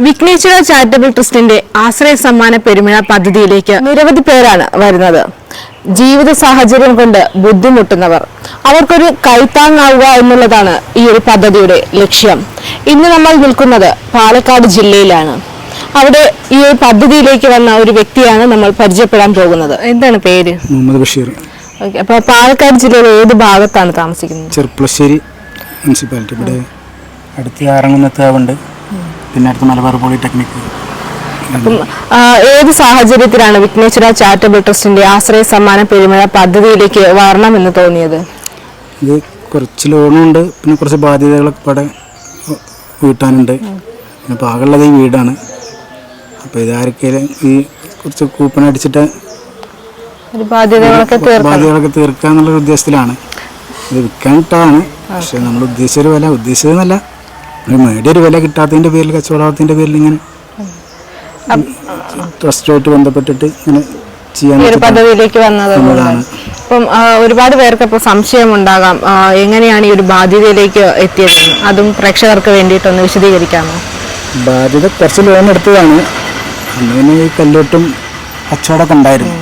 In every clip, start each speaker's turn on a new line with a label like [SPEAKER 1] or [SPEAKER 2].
[SPEAKER 1] Vighneshwara charitable ട്രസ്റ്റിന്റെ ആശ്രയ സമ്മാന പെരുമഴ പദ്ധതിയിലേക്ക് നിരവധി പേരാണ് വരുന്നത്. ജീവിത സാഹചര്യം കൊണ്ട് ബുദ്ധിമുട്ടുന്നവർ, അവർക്കൊരു കൈത്താങ്ങാവുക എന്നുള്ളതാണ് ഈ ഒരു പദ്ധതിയുടെ ലക്ഷ്യം. ഇന്ന് നമ്മൾ നിൽക്കുന്നത് പാലക്കാട് ജില്ലയിലാണ്. അവിടെ ഈ ഒരു പദ്ധതിയിലേക്ക് വന്ന ഒരു വ്യക്തിയാണ് നമ്മൾ പരിചയപ്പെടാൻ പോകുന്നത്. എന്താണ് പേര്?
[SPEAKER 2] മുഹമ്മദ് ബഷീർ.
[SPEAKER 1] അപ്പോൾ പാലക്കാട് ജില്ലയിലെ ഏത് ഭാഗത്താണ് താമസിക്കുന്നത്?
[SPEAKER 2] ചെർപ്പളശ്ശേരി മുനിസിപ്പാലിറ്റി. ഇവിടെ അടുത്ത് ആറങ്ങുന്നത്താവുണ്ട്, പിന്നെ അടുത്ത് മലബാർ പോളിടെക്നിക്.
[SPEAKER 1] അപ്പം ഏത് സാഹചര്യത്തിലാണ് വിഘ്നേശ്വര ചാരിറ്റബിൾ ട്രസ്റ്റിന്റെ ആശ്രയ സമ്മാന പെരുമഴ പദ്ധതിയിലേക്ക് വരണമെന്ന് തോന്നിയത്?
[SPEAKER 2] ഇത് കുറച്ച് ലോണുണ്ട്, പിന്നെ കുറച്ച് ബാധ്യതകളൊക്കെ ഇവിടെ വീട്ടാനുണ്ട്. പിന്നെ പാകമുള്ളത് ഈ വീടാണ്. അപ്പോൾ ഇതാരൊക്കെയും ഈ കുറച്ച് കൂപ്പൺ അടിച്ചിട്ട് ബാധ്യതകളൊക്കെ തീർക്കാന്നുള്ള ഉദ്ദേശത്തിലാണ് ഇത് വിൽക്കാനിട്ടാണ്. പക്ഷെ നമ്മൾ ഉദ്ദേശിച്ചൊരു വില ഉദ്ദേശിച്ചതെന്നല്ല, ഒരു മേടിയൊരു വില കിട്ടാത്തതിൻ്റെ പേരിൽ, കച്ചവടത്തിൻ്റെ പേരിൽ ഇങ്ങനെ ട്രസ്റ്റുമായിട്ട് ബന്ധപ്പെട്ടിട്ട് ഇങ്ങനെ ചെയ്യാൻ
[SPEAKER 1] പദ്ധതിയിലേക്ക് വന്നതാണ്. അപ്പം ഒരുപാട് പേർക്ക് ഇപ്പോൾ സംശയം ഉണ്ടാകാം, എങ്ങനെയാണ് ഈ ഒരു ബാധ്യതയിലേക്ക് എത്തിയതെന്ന്. അതും പ്രേക്ഷകർക്ക് വേണ്ടിയിട്ടൊന്ന് വിശദീകരിക്കാമോ?
[SPEAKER 2] ബാധ്യത കുറച്ച് ലോൺ എടുത്തതാണ്. അന്ന് പിന്നെ ഈ കല്ലോട്ടും കച്ചവടമൊക്കെ ഉണ്ടായിരുന്നു.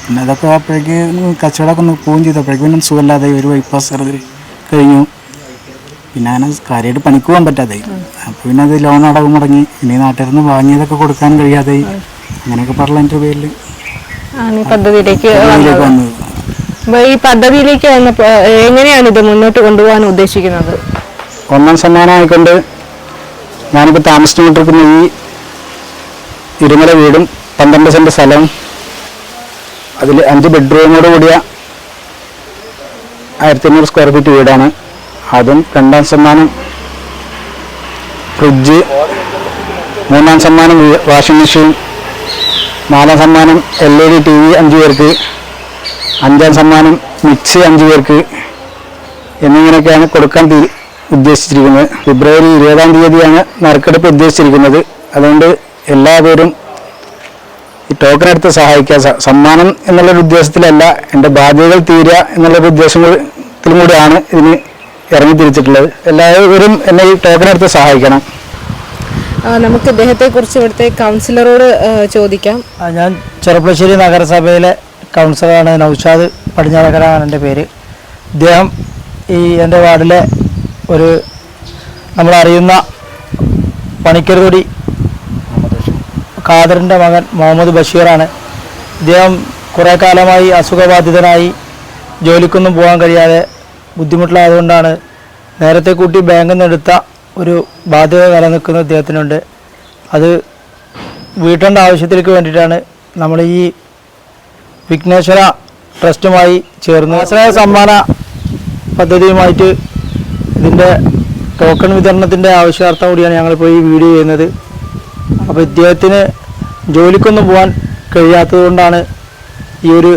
[SPEAKER 2] പിന്നെ അതൊക്കെ അപ്പോഴേക്ക് കച്ചവടമൊക്കെ ഒന്ന് പോവുകയും ചെയ്തപ്പോഴേക്കും പിന്നെ സുഖമില്ലാതെ ഒരു ബൈപ്പാസ് സർജറി കഴിഞ്ഞു. പിന്നെ അങ്ങനെ കാര്യമായിട്ട് പണിക്ക് പോകാൻ പറ്റാതായി. അപ്പോൾ പിന്നെ അത് ലോൺ അടവ് മുടങ്ങി. ഇനി നാട്ടിൽ നിന്ന് വാങ്ങിയതൊക്കെ കൊടുക്കാൻ കഴിയാതായി. അങ്ങനെയൊക്കെ പറഞ്ഞതിൻ്റെ പേരിൽ
[SPEAKER 1] പദ്ധതിയിലേക്ക് വന്നത്. ഈ പദ്ധതിയിലേക്ക് വന്നപ്പോൾ എങ്ങനെയാണ് ഇത് മുന്നോട്ട് കൊണ്ടുപോകാൻ ഉദ്ദേശിക്കുന്നത്?
[SPEAKER 2] ഒന്നാം സമ്മാനമായിക്കൊണ്ട് ഞാനിപ്പോൾ താമസിച്ചുകൊണ്ടിരിക്കുന്ന ഈ ഇരുമല വീടും 12 സെൻറ്റ് സ്ഥലവും അതിൽ 5 ബെഡ്റൂമോട് കൂടിയ 1500 സ്ക്വയർ ഫീറ്റ് വീടാണ്. അതും 2ാം സമ്മാനം ഫ്രിഡ്ജ്, 3ാം സമ്മാനം വാഷിംഗ് മെഷീൻ, 4ാം സമ്മാനം LED TV 5 പേർക്ക്, 5ാം സമ്മാനം മിക്സി 5 പേർക്ക് എന്നിങ്ങനെയൊക്കെയാണ് കൊടുക്കാൻ ഉദ്ദേശിച്ചിരിക്കുന്നത്. ഫെബ്രുവരി 20-ാം തീയതിയാണ് നറുക്കെടുപ്പ് ഉദ്ദേശിച്ചിരിക്കുന്നത്. അതുകൊണ്ട് എല്ലാവരും ഈ ടോക്കൺ എടുത്ത് സഹായിക്കുക. സമ്മാനം എന്നുള്ളൊരു ഉദ്ദേശത്തിലല്ല, എൻ്റെ ബാധ്യതകൾ തീരുക എന്നുള്ളൊരു ഉദ്ദേശത്തിലും കൂടിയാണ് ഇതിന് ഇറങ്ങി തിരിച്ചിട്ടുള്ളത്. എല്ലാവരും എന്നെ ഈ ടോക്കൺ എടുത്ത് സഹായിക്കണം.
[SPEAKER 1] നമുക്ക് ഇദ്ദേഹത്തെ കുറിച്ച് ഇവിടുത്തെ കൗൺസിലറോട് ചോദിക്കാം.
[SPEAKER 3] ഞാൻ ചെറുപ്പശ്ശേരി നഗരസഭയിലെ കൗൺസിലറാണ്. നൗഷാദ് പടിഞ്ഞാറക്കരയാണ് എൻ്റെ പേര്. ഇദ്ദേഹം ഈ എൻ്റെ വാർഡിലെ ഒരു നമ്മളറിയുന്ന പണിക്കരുതൊടി ഖാദറിൻ്റെ മകൻ മുഹമ്മദ് ബഷീറാണ്. ഇദ്ദേഹം കുറേ കാലമായി അസുഖബാധിതനായി ജോലിക്കൊന്നും പോകാൻ കഴിയാതെ ബുദ്ധിമുട്ടിലായതുകൊണ്ടാണ് നേരത്തെ കൂട്ടി ബാങ്കിൽ നിന്ന് എടുത്ത ഒരു ബാധ്യത നിലനിൽക്കുന്ന ഇദ്ദേഹത്തിനുണ്ട്. അത് വീട്ടേണ്ട ആവശ്യത്തിലേക്ക് വേണ്ടിയിട്ടാണ് നമ്മൾ ഈ വിഘ്നേശ്വര ട്രസ്റ്റുമായി ചേർന്ന് ആശ്രയ സമ്മാന പദ്ധതിയുമായിട്ട് ഇതിൻ്റെ ടോക്കൺ വിതരണത്തിൻ്റെ ആവശ്യാർത്ഥം കൂടിയാണ് ഞങ്ങളിപ്പോൾ ഈ വീഡിയോ ചെയ്യുന്നത്. അപ്പോൾ ഇദ്ദേഹത്തിന് ജോലിക്കൊന്നും പോകാൻ കഴിയാത്തത് കൊണ്ടാണ് ഈ ഒരു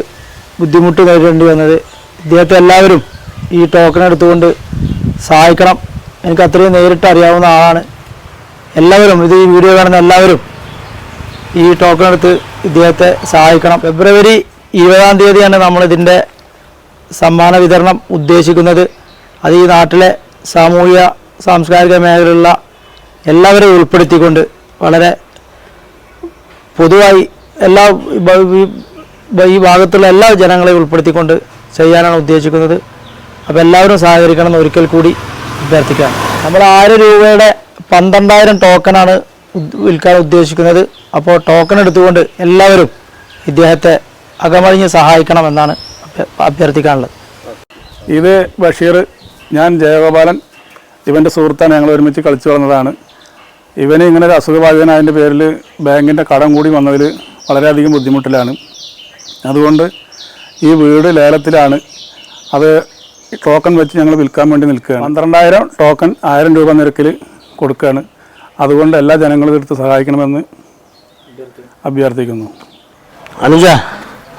[SPEAKER 3] ബുദ്ധിമുട്ട് നേരിടേണ്ടി വന്നത്. ഇദ്ദേഹത്തെ എല്ലാവരും ഈ ടോക്കൺ എടുത്തുകൊണ്ട് സഹായിക്കണം. എനിക്ക് അത്രയും നേരിട്ട് അറിയാവുന്ന ആളാണ്. എല്ലാവരും ഈ വീഡിയോ കാണുന്ന എല്ലാവരും ഈ ടോക്കൺ എടുത്ത് ഇദ്ദേഹത്തെ സഹായിക്കണം. ഫെബ്രുവരി 20-ാം തീയതിയാണ് നമ്മളിതിൻ്റെ സമ്മാന വിതരണം ഉദ്ദേശിക്കുന്നത്. അത് ഈ നാട്ടിലെ സാമൂഹിക സാംസ്കാരിക മേഖലയിലുള്ള എല്ലാവരെയും ഉൾപ്പെടുത്തിക്കൊണ്ട് വളരെ പൊതുവായി എല്ലാ ഈ ഭാഗത്തുള്ള എല്ലാ ജനങ്ങളെയും ഉൾപ്പെടുത്തിക്കൊണ്ട് ചെയ്യാനാണ് ഉദ്ദേശിക്കുന്നത്. അപ്പോൾ എല്ലാവരും സഹകരിക്കണം എന്ന് ഒരിക്കൽ കൂടി അഭ്യർത്ഥിക്കാം. നമ്മൾ 1000 രൂപയുടെ 12,000 ടോക്കണാണ് വിൽക്കാൻ ഉദ്ദേശിക്കുന്നത്. അപ്പോൾ ടോക്കൺ എടുത്തുകൊണ്ട് എല്ലാവരും ഇദ്ദേഹത്തെ അകമഴിഞ്ഞ് സഹായിക്കണമെന്നാണ് അഭ്യർത്ഥിക്കാനുള്ളത്.
[SPEAKER 4] ഇത് ബഷീർ, ഞാൻ ജയഗോപാലൻ, ഇവൻ്റെ സുഹൃത്താണ്. ഞങ്ങൾ ഒരുമിച്ച് കളിച്ചു വളർന്നതാണ്. ഇവന് ഇങ്ങനെ ഒരു അസുഖബാധിതനായതിൻ്റെ പേരിൽ ബാങ്കിൻ്റെ കടം കൂടി വന്നതിൽ വളരെയധികം ബുദ്ധിമുട്ടിലാണ്. അതുകൊണ്ട് ഈ വീട് ലേലത്തിലാണ്. അത് ടോക്കൺ വെച്ച് ഞങ്ങൾ വിൽക്കാൻ വേണ്ടി നിൽക്കുകയാണ്. 12,000 ടോക്കൺ 1000 രൂപ നിരക്കിൽ കൊടുക്കുകയാണ്. അതുകൊണ്ട് എല്ലാ ജനങ്ങളും എടുത്ത് സഹായിക്കണമെന്ന് അഭ്യർത്ഥിക്കുന്നു.
[SPEAKER 3] അനുജ,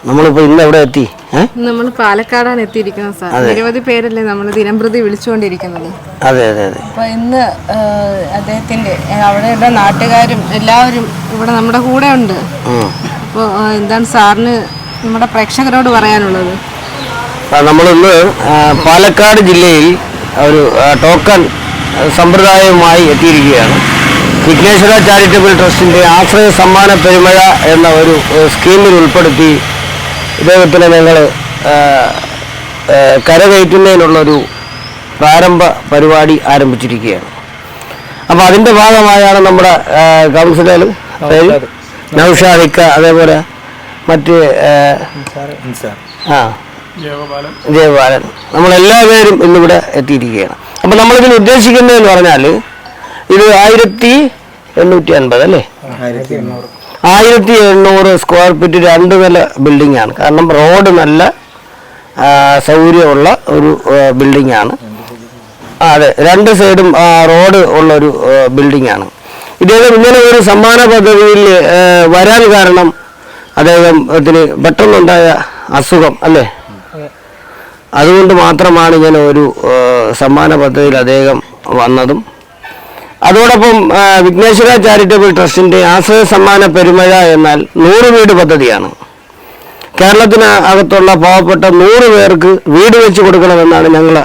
[SPEAKER 3] നമ്മളിപ്പോൾ ഇന്ന് എവിടെ എത്തി?
[SPEAKER 1] നമ്മൾ പാലക്കാടാണ് എത്തിയിരിക്കുന്നത് സാർ. നിരവധി പേരല്ലേ നമ്മൾ ദിനംപ്രതി വിളിച്ചുകൊണ്ടിരിക്കുന്നത്.
[SPEAKER 3] അതെ അതെ അതെ.
[SPEAKER 1] അപ്പോൾ ഇന്ന് അദ്ദേഹത്തിൻ്റെ അവിടെയുള്ള നാട്ടുകാരും എല്ലാവരും ഇവിടെ നമ്മുടെ കൂടെ ഉണ്ട്. അപ്പോൾ എന്താണ് സാറിന് നമ്മുടെ പ്രേക്ഷകരോട് പറയാനുള്ളത്?
[SPEAKER 3] നമ്മളിന്ന് പാലക്കാട് ജില്ലയിൽ ഒരു ടോക്കൺ സമ്പ്രദായവുമായി എത്തിയിരിക്കുകയാണ്.
[SPEAKER 5] വിഘ്നേശ്വര ചാരിറ്റബിൾ ട്രസ്റ്റിൻ്റെ ആശ്രയ സമ്മാന പെരുമഴ എന്ന ഒരു സ്കീമിൽ ഉൾപ്പെടുത്തി ഇദ്ദേഹത്തിന് ഞങ്ങൾ കരകയറ്റുന്നതിനുള്ളൊരു പ്രാരംഭ പരിപാടി ആരംഭിച്ചിരിക്കുകയാണ്. അപ്പോൾ അതിൻ്റെ ഭാഗമായാണ് നമ്മുടെ കൗൺസിലർ നൗഷാദിക്ക, അതേപോലെ മറ്റ് ജയപാലൻ, നമ്മളെല്ലാവരും ഇന്നിവിടെ എത്തിയിരിക്കുകയാണ്. അപ്പോൾ നമ്മളിതിൽ ഉദ്ദേശിക്കുന്നതെന്ന് പറഞ്ഞാൽ ഇത് 1850 അല്ലേ, 1800 സ്ക്വയർ ഫീറ്റ് 2 നില ബിൽഡിംഗ് ആണ്. കാരണം റോഡ് നല്ല സൗകര്യമുള്ള ഒരു ബിൽഡിംഗ് ആണ്. അതെ, 2 സൈഡും റോഡ് ഉള്ളൊരു ബിൽഡിംഗ് ആണ്. ഇദ്ദേഹം ഇങ്ങനെ ഒരു സമ്മാന പദ്ധതിയിൽ വരാൻ കാരണം അദ്ദേഹത്തിന് പെട്ടെന്നുണ്ടായ അസുഖം അല്ലേ, അതുകൊണ്ട് മാത്രമാണ് ഇങ്ങനെ ഒരു സമ്മാന പദ്ധതിയിൽ അദ്ദേഹം വന്നതും. അതോടൊപ്പം വിഘ്നേശ്വര ചാരിറ്റബിൾ ട്രസ്റ്റിൻ്റെ ആശ്രയ സമ്മാന പെരുമഴ എന്നാൽ 100 വീട് പദ്ധതിയാണ്. കേരളത്തിന് അകത്തുള്ള പാവപ്പെട്ട 100 പേർക്ക് വീട് വെച്ച് കൊടുക്കണമെന്നാണ് ഞങ്ങൾ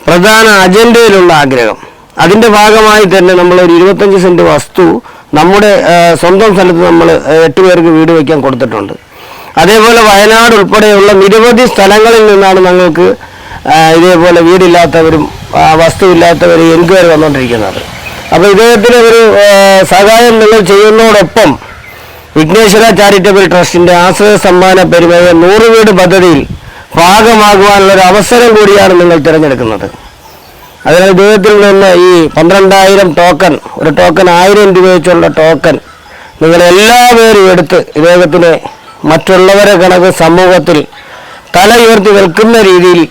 [SPEAKER 5] പ്രധാന അജണ്ടയിലുള്ള ആഗ്രഹം. അതിൻ്റെ ഭാഗമായി തന്നെ നമ്മളൊരു 25 സെൻറ്റ് വസ്തു നമ്മുടെ സ്വന്തം സ്ഥലത്ത് നമ്മൾ 8 പേർക്ക് വീട് വയ്ക്കാൻ കൊടുത്തിട്ടുണ്ട്. അതേപോലെ വയനാട് ഉൾപ്പെടെയുള്ള നിരവധി സ്ഥലങ്ങളിൽ നിന്നാണ് ഞങ്ങൾക്ക് ഇതേപോലെ വീടില്ലാത്തവരും വസ്തുവില്ലാത്തവരും എൻക്വയറി വന്നുകൊണ്ടിരിക്കുന്നത്. അപ്പോൾ ഇദ്ദേഹത്തിന് ഒരു സഹായം നിങ്ങൾ ചെയ്യുന്നതോടൊപ്പം വിഘ്നേശ്വര ചാരിറ്റബിൾ ട്രസ്റ്റിൻ്റെ ആശ്രയ സമ്മാന പെരുമഴ 100 വീട് പദ്ധതിയിൽ ഭാഗമാകുവാനുള്ളൊരു അവസരം കൂടിയാണ് നിങ്ങൾ തിരഞ്ഞെടുക്കുന്നത്. അതിനാൽ ഇദ്ദേഹത്തിൽ നിന്ന് ഈ 12,000 ടോക്കൺ, ഒരു ടോക്കൺ 1000 രൂപ വെച്ചുള്ള ടോക്കൺ നിങ്ങളെല്ലാവരും എടുത്ത് ഇദ്ദേഹത്തിനെ മറ്റുള്ളവരെ കണക്ക് സമൂഹത്തിൽ തല ഉയർത്തി നിൽക്കുന്ന രീതിയിൽ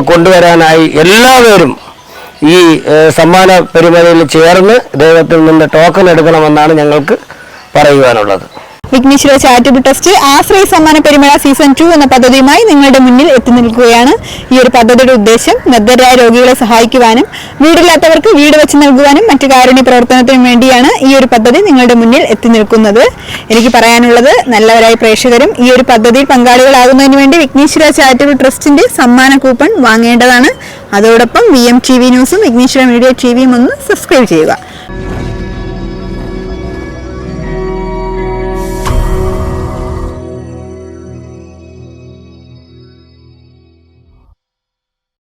[SPEAKER 5] കൊണ്ടുവരാനായി എല്ലാവരും ഈ സമ്മാന പെരുമഴയിൽ ചേർന്ന് ഇദ്ദേഹത്തിൽ നിന്ന് ടോക്കൺ എടുക്കണമെന്നാണ് ഞങ്ങൾക്ക് പറയുവാനുള്ളത്.
[SPEAKER 6] വിഘ്നേശ്വര ചാരിറ്റബിൾ ട്രസ്റ്റ് ആശ്രയ സമ്മാന പെരുമഴ സീസൺ 2 എന്ന പദ്ധതിയുമായി നിങ്ങളുടെ മുന്നിൽ എത്തി നിൽക്കുകയാണ്. ഈ ഒരു പദ്ധതിയുടെ ഉദ്ദേശം നിർദ്ധരായ രോഗികളെ സഹായിക്കുവാനും വീടില്ലാത്തവർക്ക് വീട് വെച്ച് നൽകുവാനും മറ്റു കാരുണ്യ പ്രവർത്തനത്തിനും വേണ്ടിയാണ് ഈ ഒരു പദ്ധതി നിങ്ങളുടെ മുന്നിൽ എത്തി നിൽക്കുന്നത്. എനിക്ക് പറയാനുള്ളത്, നല്ലവരായ പ്രേക്ഷകരും ഈ ഒരു പദ്ധതിയിൽ പങ്കാളികളാകുന്നതിന് വേണ്ടി വിഘ്നേശ്വര ചാരിറ്റബിൾ ട്രസ്റ്റിന്റെ സമ്മാന കൂപ്പൺ വാങ്ങേണ്ടതാണ്. അതോടൊപ്പം VMTV ന്യൂസും വിഘ്നേശ്വര മീഡിയ TVയും ഒന്ന് സബ്സ്ക്രൈബ് ചെയ്യുക.